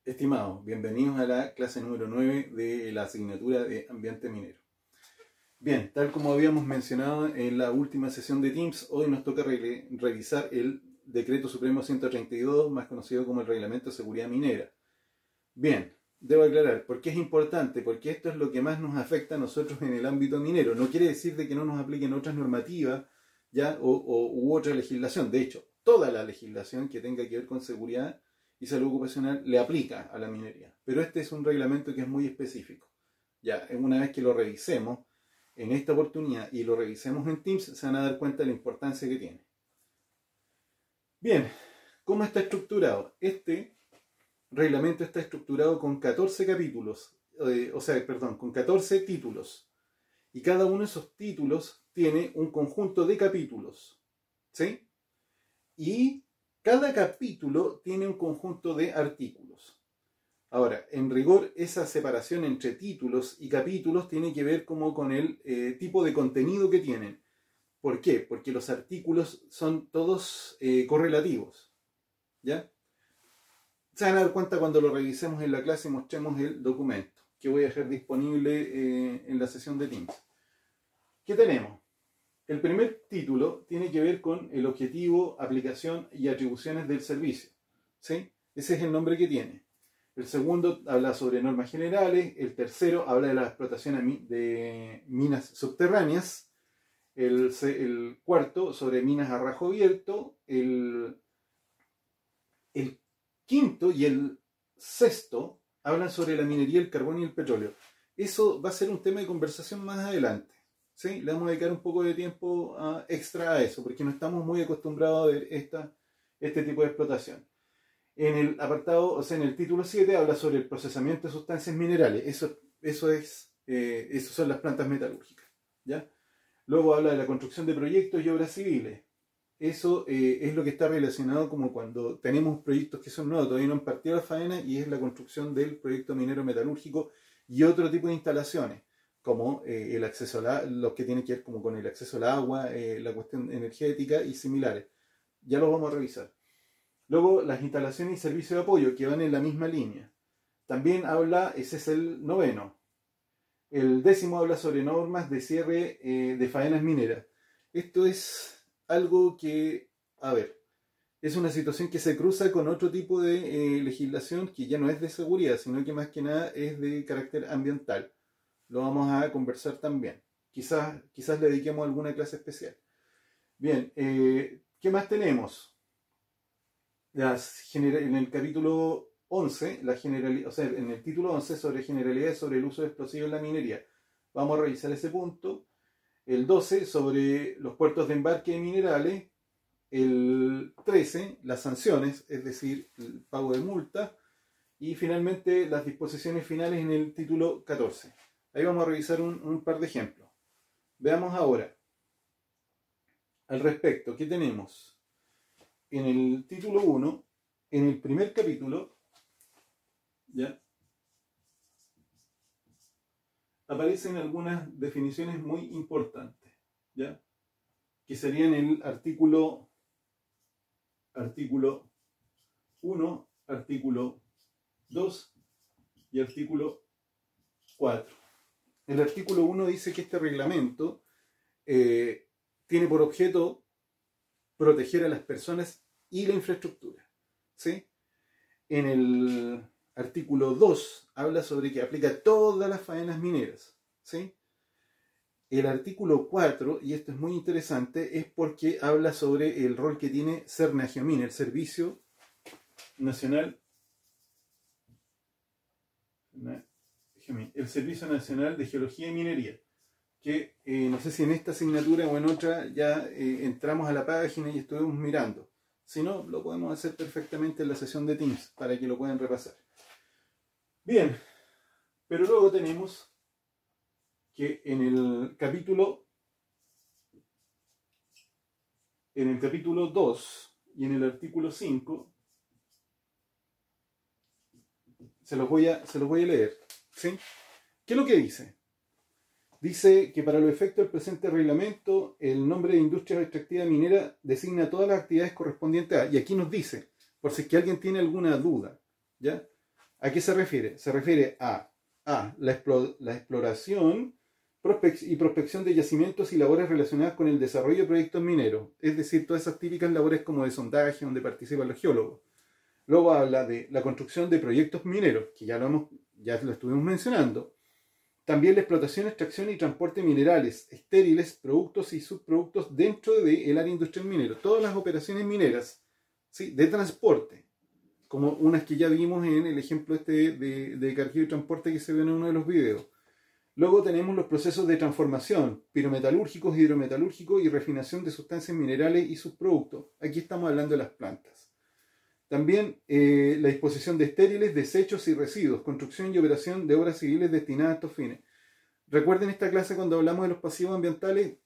Estimados, bienvenidos a la clase número 9 de la asignatura de Ambiente Minero. Bien, tal como habíamos mencionado en la última sesión de Teams, hoy nos toca revisar el Decreto Supremo 132, más conocido como el Reglamento de Seguridad Minera. Bien, debo aclarar, ¿por qué es importante? Porque esto es lo que más nos afecta a nosotros en el ámbito minero. No quiere decir de que no nos apliquen otras normativas ¿ya? U otra legislación. De hecho, toda la legislación que tenga que ver con seguridad y salud ocupacional le aplica a la minería. Pero este es un reglamento que es muy específico. Ya, una vez que lo revisemos en esta oportunidad y lo revisemos en Teams, se van a dar cuenta de la importancia que tiene. Bien, ¿cómo está estructurado? Este reglamento está estructurado con 14 capítulos, con 14 títulos. Y cada uno de esos títulos tiene un conjunto de capítulos. ¿Sí? Y cada capítulo tiene un conjunto de artículos. Ahora, en rigor, esa separación entre títulos y capítulos tiene que ver como con el tipo de contenido que tienen. ¿Por qué? Porque los artículos son todos correlativos. ¿Ya? Se van a dar cuenta cuando lo revisemos en la clase y mostremos el documento, que voy a dejar disponible en la sesión de Teams. ¿Qué tenemos? El primer título tiene que ver con el objetivo, aplicación y atribuciones del servicio. ¿Sí? Ese es el nombre que tiene. El segundo habla sobre normas generales. El tercero habla de la explotación de minas subterráneas. El cuarto sobre minas a rajo abierto. El quinto y el sexto hablan sobre la minería, el carbón y el petróleo. Eso va a ser un tema de conversación más adelante. ¿Sí? Le vamos a dedicar un poco de tiempo extra a eso, porque no estamos muy acostumbrados a ver este tipo de explotación. En el apartado, en el título 7 habla sobre el procesamiento de sustancias minerales. Eso son las plantas metalúrgicas. ¿Ya? Luego habla de la construcción de proyectos y obras civiles. Eso es lo que está relacionado como cuando tenemos proyectos que son nuevos, todavía no han partido la faena, y es la construcción del proyecto minero metalúrgico y otro tipo de instalaciones, como el acceso los que tienen que ver como con el acceso al agua, la cuestión energética y similares. Ya los vamos a revisar. Luego, las instalaciones y servicios de apoyo, que van en la misma línea. También habla, ese es el noveno. El décimo habla sobre normas de cierre de faenas mineras. Esto es algo que, es una situación que se cruza con otro tipo de legislación que ya no es de seguridad, sino que más que nada es de carácter ambiental. Lo vamos a conversar también. Quizás le dediquemos alguna clase especial. Bien, ¿qué más tenemos? En el capítulo 11, en el título 11 sobre generalidades sobre el uso de explosivos en la minería. Vamos a revisar ese punto. El 12 sobre los puertos de embarque de minerales. El 13, las sanciones, es decir, el pago de multa. Y finalmente las disposiciones finales en el título 14. Ahí vamos a revisar un par de ejemplos. Veamos ahora. Al respecto, ¿qué tenemos? En el título 1, en el primer capítulo, ¿ya? Aparecen algunas definiciones muy importantes, ¿ya? Que serían el artículo 1, artículo 2 y artículo 4. El artículo 1 dice que este reglamento tiene por objeto proteger a las personas y la infraestructura. ¿Sí? En el artículo 2 habla sobre que aplica todas las faenas mineras. ¿Sí? El artículo 4, y esto es muy interesante, es porque habla sobre el rol que tiene Cernageomin, el Servicio Nacional de Geología y Minería, que no sé si en esta asignatura o en otra ya entramos a la página y estuvimos mirando. Si no, lo podemos hacer perfectamente en la sesión de Teams para que lo puedan repasar. Bien, pero luego tenemos que en el capítulo 2 y en el artículo 5 se los voy a leer. ¿Sí? ¿Qué es lo que dice? Dice que para los efectos del presente reglamento, el nombre de industria extractiva minera designa todas las actividades correspondientes a, y aquí nos dice, por si es que alguien tiene alguna duda, ¿ya? ¿A qué se refiere? Se refiere a la exploración y prospección de yacimientos y labores relacionadas con el desarrollo de proyectos mineros, es decir, todas esas típicas labores como de sondaje, donde participan los geólogos. Luego habla de la construcción de proyectos mineros, que ya lo estuvimos mencionando. También la explotación, extracción y transporte de minerales, estériles, productos y subproductos dentro del área industrial minero. Todas las operaciones mineras, ¿sí?, de transporte, como unas que ya vimos en el ejemplo de cargueo y transporte que se ve en uno de los videos. Luego tenemos los procesos de transformación, pirometalúrgicos, hidrometalúrgicos y refinación de sustancias minerales y subproductos. Aquí estamos hablando de las plantas. También la disposición de estériles, desechos y residuos, construcción y operación de obras civiles destinadas a estos fines. Recuerden esta clase cuando hablamos de los pasivos ambientales,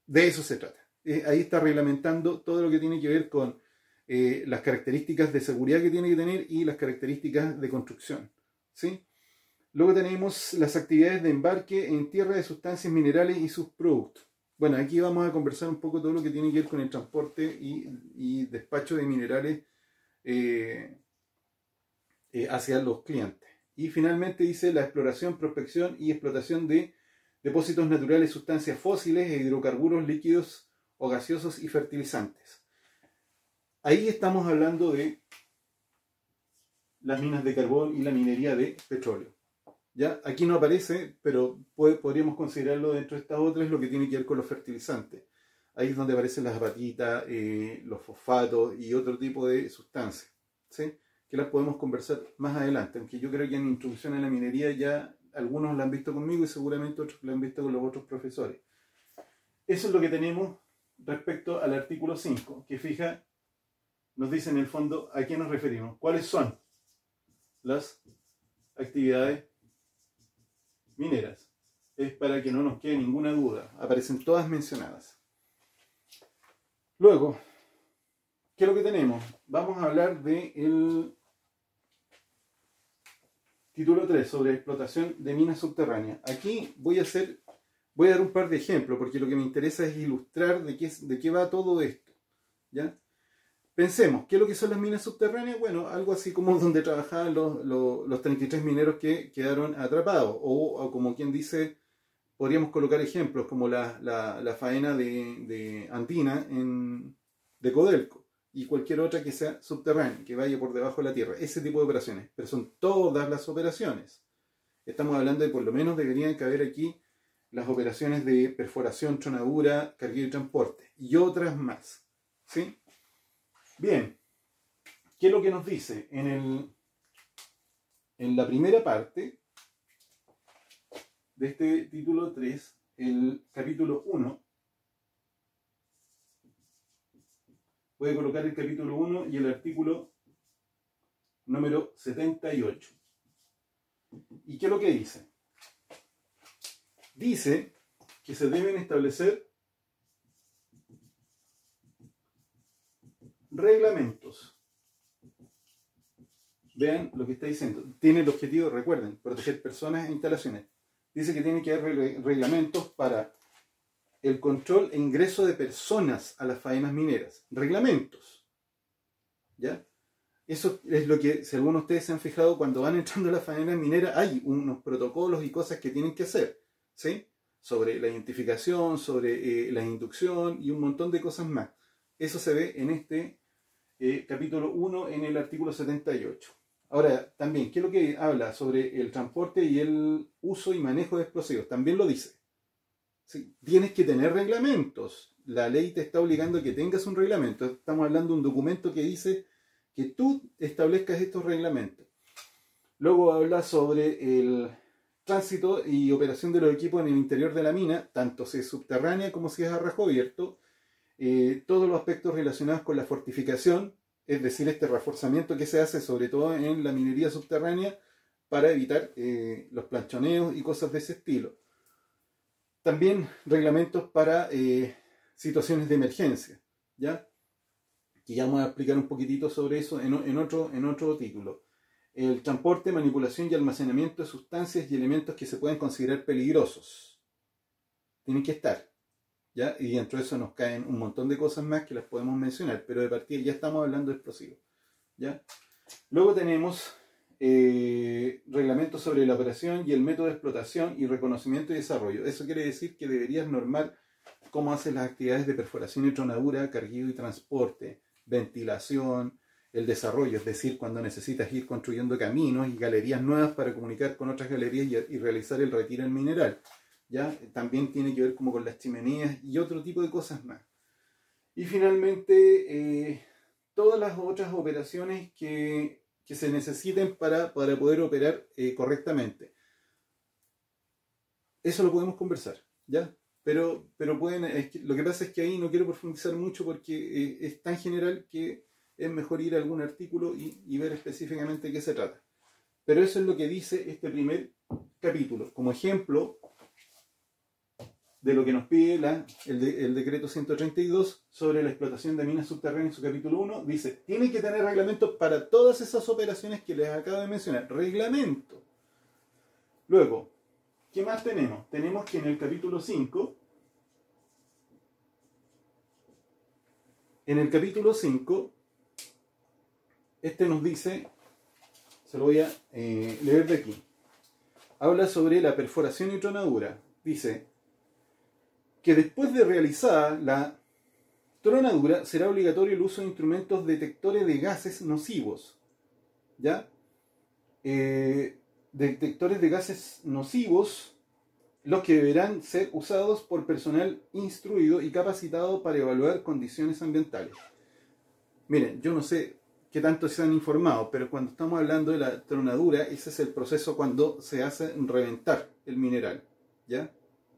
de eso se trata. Ahí está reglamentando todo lo que tiene que ver con las características de seguridad que tiene que tener y las características de construcción, ¿sí? Luego tenemos las actividades de embarque en tierra de sustancias minerales y sus productos. Bueno, aquí vamos a conversar un poco todo lo que tiene que ver con el transporte y despacho de minerales hacia los clientes. Y finalmente dice la exploración, prospección y explotación de depósitos naturales, sustancias fósiles e hidrocarburos líquidos o gaseosos y fertilizantes. Ahí estamos hablando de las minas de carbón y la minería de petróleo. ¿Ya? Aquí no aparece, pero podríamos considerarlo dentro de estas otras, lo que tiene que ver con los fertilizantes. Ahí es donde aparecen las apatitas, los fosfatos y otro tipo de sustancias, ¿sí?, que las podemos conversar más adelante, aunque yo creo que en introducción a la minería ya algunos la han visto conmigo y seguramente otros la han visto con los otros profesores. Eso es lo que tenemos respecto al artículo 5, que fija, nos dice en el fondo a qué nos referimos, cuáles son las actividades mineras. Es para que no nos quede ninguna duda, aparecen todas mencionadas. Luego, ¿qué es lo que tenemos? Vamos a hablar del título 3 sobre explotación de minas subterráneas. Aquí voy a dar un par de ejemplos, porque lo que me interesa es ilustrar de qué va todo esto, ¿ya? Pensemos, ¿qué es lo que son las minas subterráneas? Bueno, algo así como donde trabajaban los 33 mineros que quedaron atrapados, o como quien dice, podríamos colocar ejemplos como la faena de Andina de Codelco y cualquier otra que sea subterránea, que vaya por debajo de la tierra. Ese tipo de operaciones, pero son todas las operaciones. Estamos hablando de por lo menos deberían caber aquí las operaciones de perforación, tronadura, cargueo y transporte y otras más, ¿sí? Bien, ¿qué es lo que nos dice? En la primera parte de este título 3, el capítulo 1, voy a colocar el capítulo 1 y el artículo número 78. ¿Y qué es lo que dice? Dice que se deben establecer reglamentos. Vean lo que está diciendo. Tiene el objetivo, recuerden, proteger personas e instalaciones. Dice que tiene que haber reglamentos para el control e ingreso de personas a las faenas mineras. Reglamentos. ¿Ya? Eso es lo que, si algunos de ustedes se han fijado, cuando van entrando a la faena minera, hay unos protocolos y cosas que tienen que hacer, ¿sí? Sobre la identificación, sobre la inducción y un montón de cosas más. Eso se ve en este capítulo 1 en el artículo 78. Ahora, también, ¿qué es lo que habla sobre el transporte y el uso y manejo de explosivos? También lo dice. ¿Sí? Tienes que tener reglamentos. La ley te está obligando a que tengas un reglamento. Estamos hablando de un documento que dice que tú establezcas estos reglamentos. Luego habla sobre el tránsito y operación de los equipos en el interior de la mina, tanto si es subterránea como si es a rajo abierto. Todos los aspectos relacionados con la fortificación, es decir, este reforzamiento que se hace sobre todo en la minería subterránea para evitar los planchoneos y cosas de ese estilo. También reglamentos para situaciones de emergencia, ¿ya? Que ya vamos a explicar un poquitito sobre eso en otro título. El transporte, manipulación y almacenamiento de sustancias y elementos que se pueden considerar peligrosos. Tienen que estar, ¿ya? Y dentro de eso nos caen un montón de cosas más que las podemos mencionar, pero de partida ya estamos hablando de explosivos, ¿ya? Luego tenemos reglamentos sobre la operación y el método de explotación y reconocimiento y desarrollo. Eso quiere decir que deberías normar cómo haces las actividades de perforación y tronadura, carguido y transporte, ventilación, el desarrollo, es decir, cuando necesitas ir construyendo caminos y galerías nuevas para comunicar con otras galerías y realizar el retiro del mineral. ¿Ya? También tiene que ver como con las chimeneas y otro tipo de cosas más. Y finalmente, todas las otras operaciones que se necesiten para poder operar correctamente. Eso lo podemos conversar, ¿ya? Pero lo que pasa es que ahí no quiero profundizar mucho porque es tan general que es mejor ir a algún artículo y ver específicamente de qué se trata. Pero eso es lo que dice este primer capítulo. Como ejemplo de lo que nos pide el decreto 132 sobre la explotación de minas subterráneas en su capítulo 1, dice, tienen que tener reglamento para todas esas operaciones que les acabo de mencionar. Reglamento. Luego, ¿qué más tenemos? Tenemos que en el capítulo 5, este nos dice, se lo voy a leer de aquí, habla sobre la perforación y tronadura. Dice que después de realizada la tronadura será obligatorio el uso de instrumentos detectores de gases nocivos. ¿Ya? Detectores de gases nocivos, los que deberán ser usados por personal instruido y capacitado para evaluar condiciones ambientales. Miren, yo no sé qué tanto se han informado, pero cuando estamos hablando de la tronadura, ese es el proceso cuando se hace reventar el mineral, ¿ya?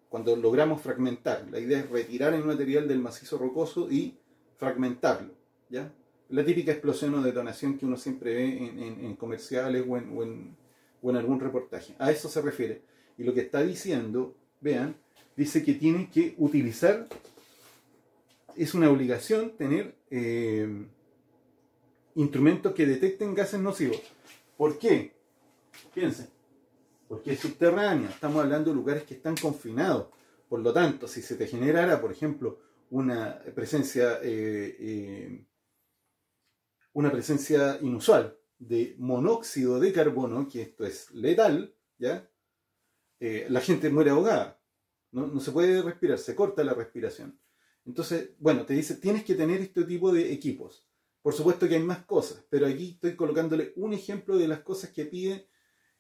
Cuando logramos fragmentar. La idea es retirar el material del macizo rocoso y fragmentarlo, ¿ya? La típica explosión o detonación que uno siempre ve en comerciales o en algún reportaje. A eso se refiere. Y lo que está diciendo, vean, dice que tienen que utilizar, es una obligación tener instrumentos que detecten gases nocivos. ¿Por qué? Piensen. Porque es subterráneo, estamos hablando de lugares que están confinados. Por lo tanto, si se te generara, por ejemplo, una presencia inusual de monóxido de carbono, que esto es letal, ¿ya? La gente muere ahogada. No se puede respirar, se corta la respiración. Entonces, bueno, te dice, tienes que tener este tipo de equipos. Por supuesto que hay más cosas, pero aquí estoy colocándole un ejemplo de las cosas que pide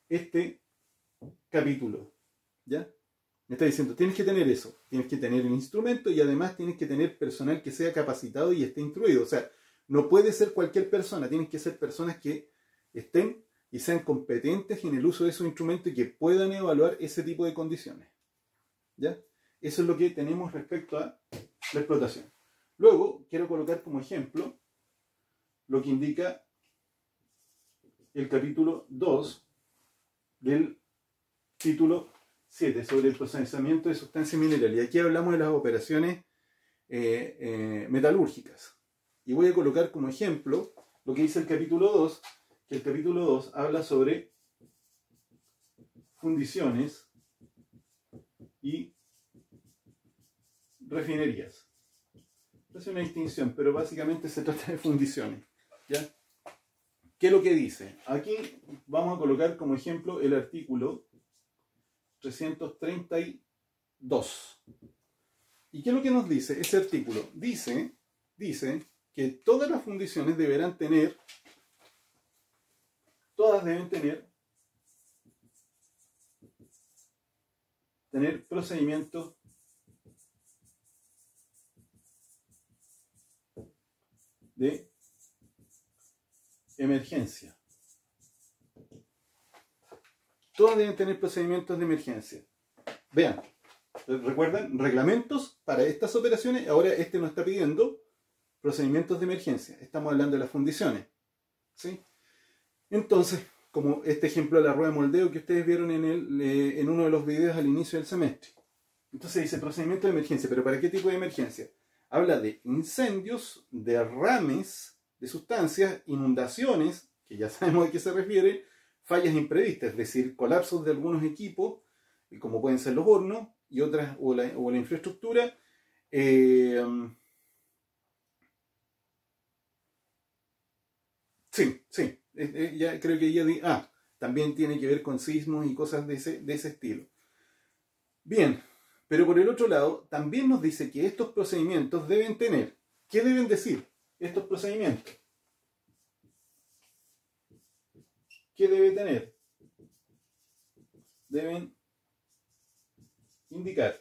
este capítulo, ¿ya? Me está diciendo, tienes que tener eso, tienes que tener el instrumento y además tienes que tener personal que sea capacitado y esté instruido. O sea, no puede ser cualquier persona, tienen que ser personas que estén y sean competentes en el uso de esos instrumentos y que puedan evaluar ese tipo de condiciones, ¿ya? Eso es lo que tenemos respecto a la explotación. Luego, quiero colocar como ejemplo lo que indica el capítulo 2 del título 7 sobre el procesamiento de sustancias minerales. Y aquí hablamos de las operaciones metalúrgicas. Y voy a colocar como ejemplo lo que dice el capítulo 2, que el capítulo 2 habla sobre fundiciones y refinerías. Es una distinción, pero básicamente se trata de fundiciones, ¿ya? ¿Qué es lo que dice? Aquí vamos a colocar como ejemplo el artículo 332. ¿Y qué es lo que nos dice ese artículo? Dice que todas las fundiciones deben tener procedimientos de emergencia. Todas deben tener procedimientos de emergencia. Vean, recuerden, reglamentos para estas operaciones. Ahora este nos está pidiendo procedimientos de emergencia. Estamos hablando de las fundiciones, ¿sí? Entonces, como este ejemplo de la rueda de moldeo que ustedes vieron en uno de los videos al inicio del semestre. Entonces dice procedimiento de emergencia. ¿Pero para qué tipo de emergencia? Habla de incendios, derrames de sustancias, inundaciones, que ya sabemos a qué se refiere, fallas imprevistas, es decir, colapsos de algunos equipos, como pueden ser los hornos y otras, o la infraestructura. Sí, ya creo que ya también tiene que ver con sismos y cosas de ese estilo. Bien, pero por el otro lado, también nos dice que estos procedimientos deben tener, ¿qué deben decir estos procedimientos? ¿Qué debe tener? Deben indicar.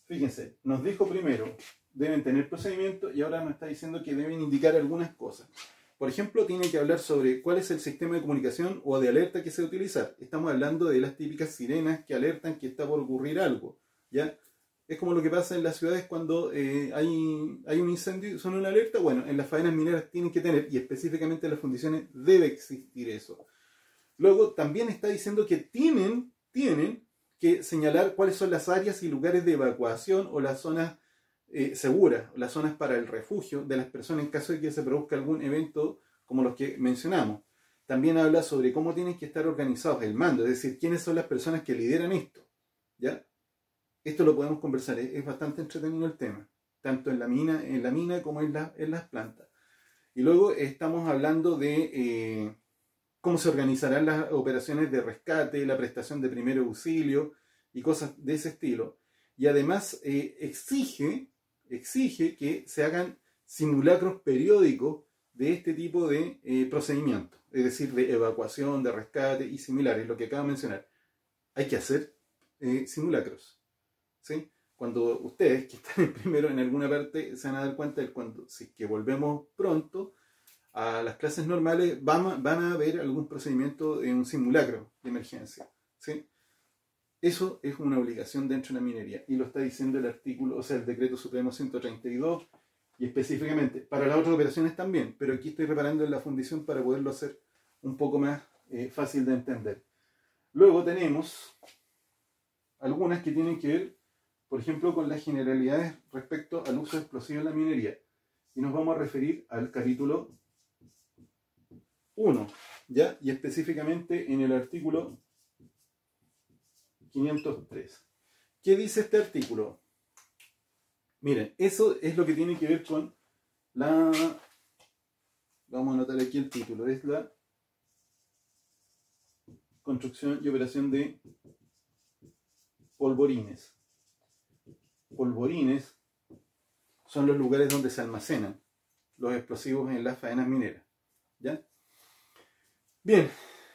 Fíjense, nos dijo primero, deben tener procedimiento y ahora nos está diciendo que deben indicar algunas cosas. Por ejemplo, tiene que hablar sobre cuál es el sistema de comunicación o de alerta que se va a utilizar. Estamos hablando de las típicas sirenas que alertan que está por ocurrir algo, ¿ya? Es como lo que pasa en las ciudades cuando hay un incendio y suena una alerta. Bueno, en las faenas mineras tienen que tener, y específicamente en las fundiciones debe existir eso. Luego también está diciendo que tienen que señalar cuáles son las áreas y lugares de evacuación o las zonas seguras, las zonas para el refugio de las personas en caso de que se produzca algún evento como los que mencionamos. También habla sobre cómo tienen que estar organizados el mando, es decir, quiénes son las personas que lideran esto, ¿ya? Esto lo podemos conversar, es bastante entretenido el tema, tanto en la mina como en las plantas. Y luego estamos hablando de cómo se organizarán las operaciones de rescate, la prestación de primer auxilio y cosas de ese estilo. Y además exige que se hagan simulacros periódicos de este tipo de procedimientos, es decir, de evacuación, de rescate y similares, lo que acabo de mencionar. Hay que hacer simulacros, ¿sí? Cuando ustedes que están primero en alguna parte se van a dar cuenta de cuando, si es que volvemos pronto a las clases normales, van a ver algún procedimiento en un simulacro de emergencia, ¿sí? Eso es una obligación dentro de la minería y lo está diciendo el artículo, o sea, el decreto supremo 132 y específicamente para las otras operaciones también, pero aquí estoy reparando en la fundición para poderlo hacer un poco más fácil de entender. Luego tenemos algunas que tienen que ver, por ejemplo, con las generalidades respecto al uso explosivo en la minería y nos vamos a referir al capítulo 1, ¿ya? Y específicamente en el artículo 503. ¿Qué dice este artículo? Miren, eso es lo que tiene que ver con la... Vamos a anotar aquí el título. Es la construcción y operación de polvorines. Polvorines son los lugares donde se almacenan los explosivos en las faenas mineras, ¿ya? Bien,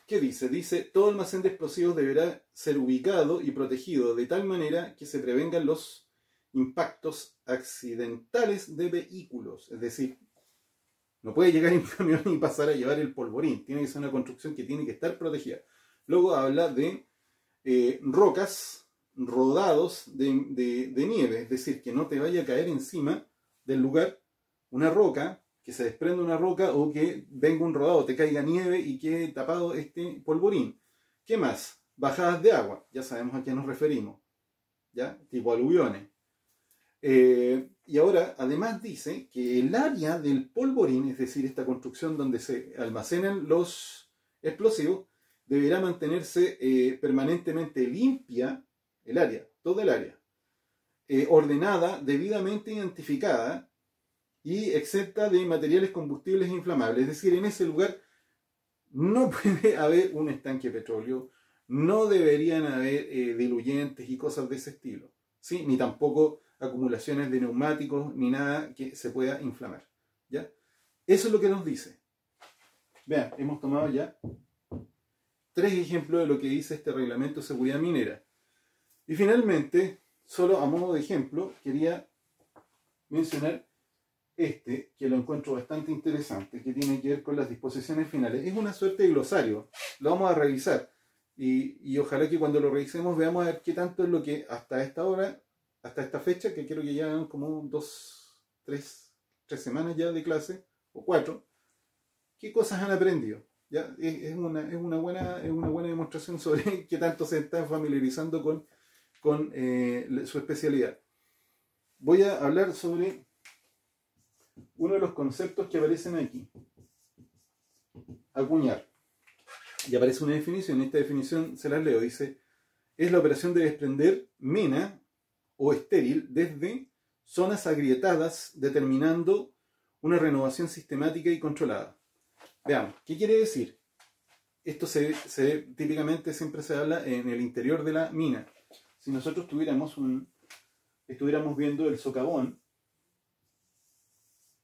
¿qué dice? Dice, todo almacén de explosivos deberá ser ubicado y protegido de tal manera que se prevengan los impactos accidentales de vehículos. Es decir, no puede llegar un camión y pasar a llevar el polvorín. Tiene que ser una construcción que tiene que estar protegida. Luego habla de rocas, rodados de nieve. Es decir, que no te vaya a caer encima del lugar una roca, que se desprenda una roca o que venga un rodado, te caiga nieve y quede tapado este polvorín. ¿Qué más? Bajadas de agua, ya sabemos a qué nos referimos, ¿ya? Tipo aluviones. Y ahora, además dice que el área del polvorín, es decir, esta construcción donde se almacenan los explosivos, deberá mantenerse permanentemente limpia, el área, toda el área, ordenada, debidamente identificada, y exenta de materiales combustibles inflamables. Es decir, en ese lugar no puede haber un estanque de petróleo, no deberían haber diluyentes y cosas de ese estilo, ¿sí? Ni tampoco acumulaciones de neumáticos, ni nada que se pueda inflamar, ¿ya? Eso es lo que nos dice. Vean, hemos tomado ya 3 ejemplos de lo que dice este reglamento de seguridad minera. Y finalmente, solo a modo de ejemplo, quería mencionar que lo encuentro bastante interesante, que tiene que ver con las disposiciones finales. Es una suerte de glosario, lo vamos a revisar y ojalá que cuando lo revisemos veamos a ver qué tanto es lo que hasta esta hora, hasta esta fecha, que creo que ya como 3 semanas ya de clase, o 4, qué cosas han aprendido. ¿Ya? Es una buena demostración sobre qué tanto se está familiarizando con su especialidad. Voy a hablar sobre uno de los conceptos que aparecen aquí. Acuñar. Y aparece una definición. Esta definición se las leo. Dice, es la operación de desprender mena o estéril desde zonas agrietadas, determinando una renovación sistemática y controlada. Veamos, ¿qué quiere decir? típicamente siempre se habla en el interior de la mina. Si nosotros estuviéramos viendo el socavón,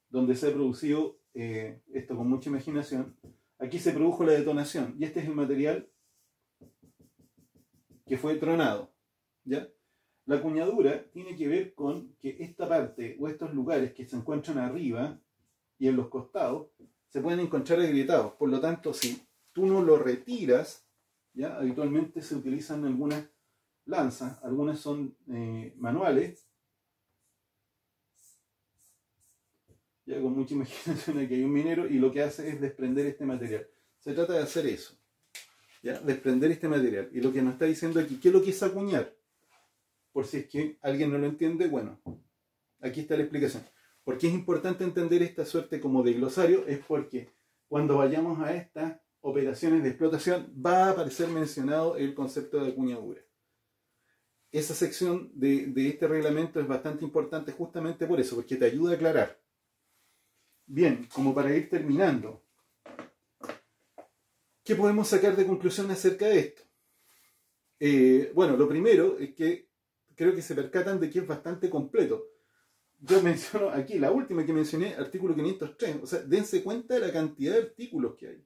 donde se ha producido esto con mucha imaginación, aquí se produjo la detonación y este es el material que fue tronado, ¿ya? La cuñadura tiene que ver con que esta parte o estos lugares que se encuentran arriba y en los costados se pueden encontrar agrietados. Por lo tanto, si tú no lo retiras, ¿ya? Habitualmente se utilizan algunas lanzas, algunas son manuales, ya con mucha imaginación. Aquí hay un minero y lo que hace es desprender este material. Se trata de hacer eso, ¿ya? Desprender este material. Y lo que nos está diciendo aquí, ¿qué es lo que es acuñar? Por si es que alguien no lo entiende, bueno, aquí está la explicación. ¿Por qué es importante entender esta suerte como de glosario? Es porque cuando vayamos a estas operaciones de explotación va a aparecer mencionado el concepto de acuñadura. Esa sección de este reglamento es bastante importante justamente por eso, porque te ayuda a aclarar. Bien, como para ir terminando, ¿qué podemos sacar de conclusión acerca de esto? Bueno, lo primero es que creo que se percatan de que es bastante completo. Yo menciono aquí, la última que mencioné, artículo 503. O sea, dense cuenta de la cantidad de artículos que hay.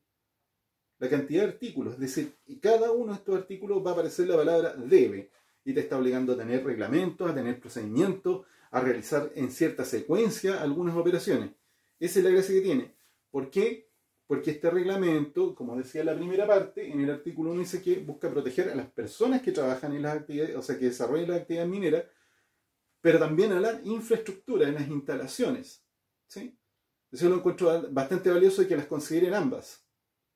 La cantidad de artículos. Es decir, y cada uno de estos artículos va a aparecer la palabra debe. Y te está obligando a tener reglamentos, a tener procedimientos, a realizar en cierta secuencia algunas operaciones. Esa es la gracia que tiene. ¿Por qué? Porque este reglamento, como decía en la primera parte, en el artículo 1 dice que busca proteger a las personas que trabajan en las actividades, o sea, que desarrollan las actividades mineras, pero también a la infraestructura, en las instalaciones, ¿sí? Eso lo encuentro bastante valioso y que las consideren ambas.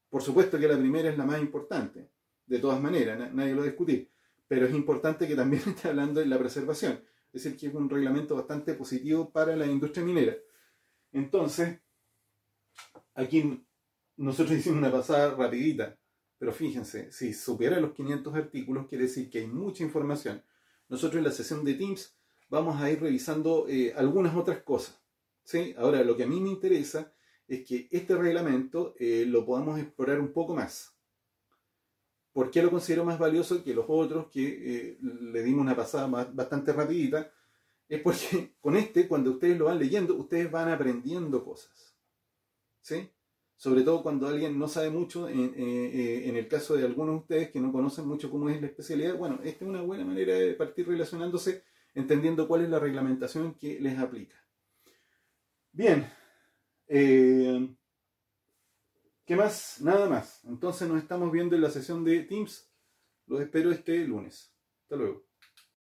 Por supuesto que la primera es la más importante, de todas maneras, nadie lo va a discutir, pero es importante que también esté hablando de la preservación, es decir, que es un reglamento bastante positivo para la industria minera. Entonces, aquí nosotros hicimos una pasada rapidita, pero fíjense, si supera los 500 artículos, quiere decir que hay mucha información. Nosotros en la sesión de Teams vamos a ir revisando algunas otras cosas, ¿sí? Ahora, lo que a mí me interesa es que este reglamento lo podamos explorar un poco más. ¿Por qué lo considero más valioso que los otros que le dimos una pasada bastante rapidita? Es porque con este, cuando ustedes lo van leyendo, ustedes van aprendiendo cosas, ¿sí? Sobre todo cuando alguien no sabe mucho, en el caso de algunos de ustedes que no conocen mucho cómo es la especialidad, bueno, esta es una buena manera de partir relacionándose, entendiendo cuál es la reglamentación que les aplica. Bien, ¿qué más? Nada más. Entonces nos estamos viendo en la sesión de Teams. Los espero este lunes. Hasta luego.